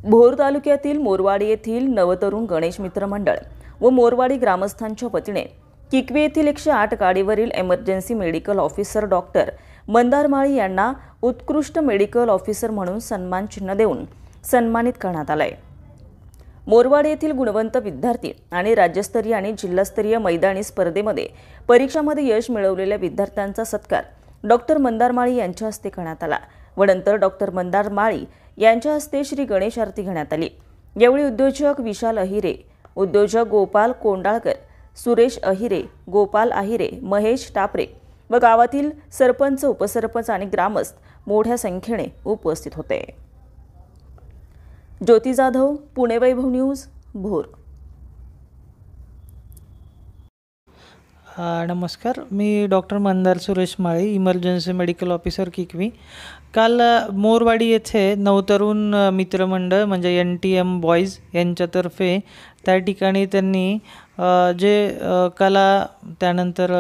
भोर तालुक्यातील मोरवाडी येथील नवतरुण गणेश मित्र मंडळ व मोरवाडी ग्रामस्थांच्या वतीने किकवे येथील 108 गाडीवरील emergency medical officer doctor Mandar Mali यांना उत्कृष्ट मेडिकल ऑफिसर म्हणून सन्मान चिन्ह देऊन सन्मानित करण्यात आले। मोरवाडी येथील गुणवंत विद्यार्थी आणि राज्यस्तरीय आणि जिल्हास्तरीय मैदानी स्पर्धेमध्ये परीक्षांमध्ये यश मिळवलेल्या विद्यार्थ्यांचा सत्कार डॉक्टर मंदार माळी यांच्या हस्ते करण्यात आला व नंतर डॉक्टर मंदार माळी यांच्या हस्ते श्री गणेश आरती घेण्यात आली। यावेळी उद्योजक विशाल अहिरे, उद्योजक गोपाल कोंडाळकर, सुरेश अहिरे, गोपाल अहिरे, महेश टापरे व गावातील सरपंच, उपसरपंच आणि ग्रामस्थ मोठ्या संख्येने उपस्थित होते। ज्योती जाधव, पुणे वैभव न्यूज, भोर। नमस्कार, मी डॉक्टर मंदार सुरेश माळी, इमर्जन्सी मेडिकल ऑफिसर किकवी। काल मोरवाडी येथे नवतरुण मित्रमंडळ म्हणजे NTM बॉयज यांच्यातर्फे त्या ठिकाणी त्यांनी जे कला, त्यानंतर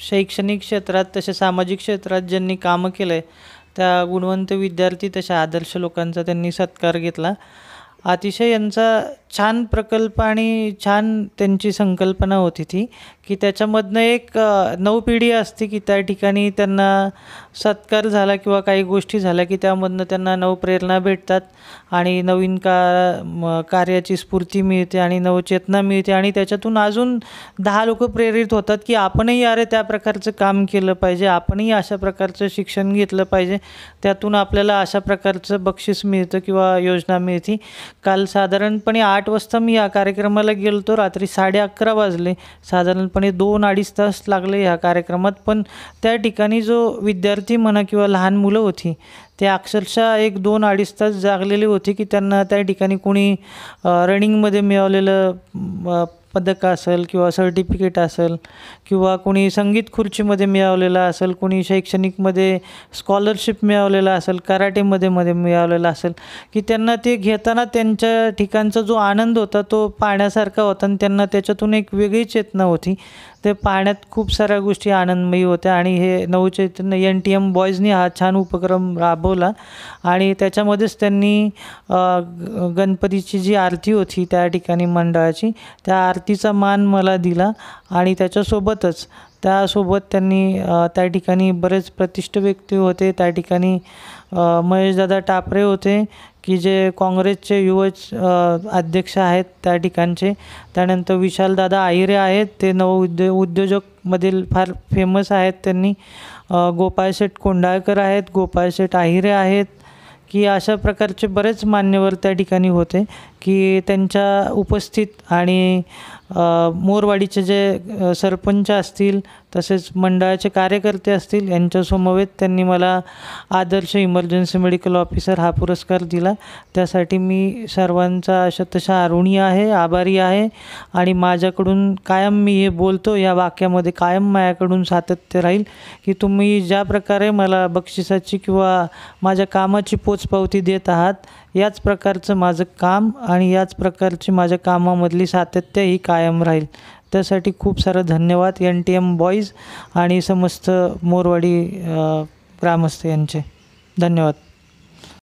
शैक्षणिक क्षेत्रात तसे सामाजिक क्षेत्रात ज्यांनी कामं केले त्या गुणवंत विद्यार्थी तशा आदर्श लोकांचा त्यांनी सत्कार घेतला। अतिशय यांचा छान प्रकल्प आणि छान त्यांची संकल्पना होती ती की त्याच्यामधनं एक नवपिढी असते की त्या ठिकाणी त्यांना सत्कार झाला किंवा काही गोष्टी झाल्या की त्यामधनं त्यांना नवप्रेरणा भेटतात आणि नवीन कार्याची स्फूर्ती मिळते आणि नवचेतना मिळते आणि त्याच्यातून अजून 10 लोक प्रेरित होतात की आपणही अरे त्या प्रकारचं काम केलं पाहिजे, आपणही अशा प्रकारचं शिक्षण घेतलं पाहिजे, त्यातून आपल्याला अशा प्रकारचं बक्षीस मिळतं किंवा योजना मिळते। काल साधारणपणे 8 वाजता मी या कार्यक्रमाला गेलतो, रात्री 11:30 वाजले, साधारणपणे 2-2.5 तास लागले या कार्यक्रमात। पण त्या ठिकाणी जो विद्यार्थी म्हणा किंवा लहान मुलं होती ते अक्षरशः 1-2-2.5 तास जागलेली होती की त्यांना त्या ठिकाणी कोणी रनिंगमध्ये मिळवलेलं पदक असेल किंवा सर्टिफिकेट असेल किंवा कोणी संगीत खुर्चीमध्ये मिळवलेलं असेल, कोणी शैक्षणिकमध्ये स्कॉलरशिप मिळवलेला असेल, कराटेमध्ये मिळवलेला असेल की त्यांना ते घेताना त्यांच्या ठिकाणचा जो आनंद होता तो पाहण्यासारखा होता आणि त्यांना त्याच्यातून एक वेगळी चेतना होती। ते पाहण्यात खूप साऱ्या गोष्टी आनंदमयी होत्या आणि हे नवचैतन्य NTM बॉयजनी हा छान उपक्रम राबवला आणि त्याच्यामध्येच त्यांनी गणपतीची जी आरती होती त्या ठिकाणी मंडळाची, त्या आरतीचा मान मला दिला आणि त्यासोबत त्यांनी त्या ठिकाणी बरेच प्रतिष्ठित व्यक्ती होते। त्या ठिकाणी महेशदादा टापरे होते की जे काँग्रेसचे युवा अध्यक्ष आहेत त्या ठिकाणचे, त्यानंतर विशालदादा अहिरे आहेत, ते उद्योजकमधील फार फेमस आहेत, त्यांनी गोपाळ शेठ कोंडाळकर आहेत, गोपाळ शेठ अहिरे आहेत की अशा प्रकारचे बरेच मान्यवर त्या ठिकाणी होते की त्यांच्या उपस्थित आणि मोरवाडीचे जे सरपंच असतील तसेच मंडळाचे कार्यकर्ते असतील यांच्या समवेत त्यांनी मला आदर्श इमर्जन्सी मेडिकल ऑफिसर हा पुरस्कार दिला। त्यासाठी मी सर्वांचा शतशः ऋणी आहे, आभारी आहे आणि माझ्याकडून कायम मी हे बोलतो, या वाक्यामध्ये कायम माझ्याकडून सातत्य राहील की तुम्ही ज्या प्रकारे मला बक्षिसाची किंवा माझ्या कामाची पोचपावती देत आहात याच प्रकारचं माझं काम आणि याच प्रकारची माझ्या कामामधली सातत्य ही कायम राहील। त्यासाठी खूप सारं धन्यवाद NTM बॉयज आणि समस्त मोरवाडी ग्रामस्थ यांचे। धन्यवाद।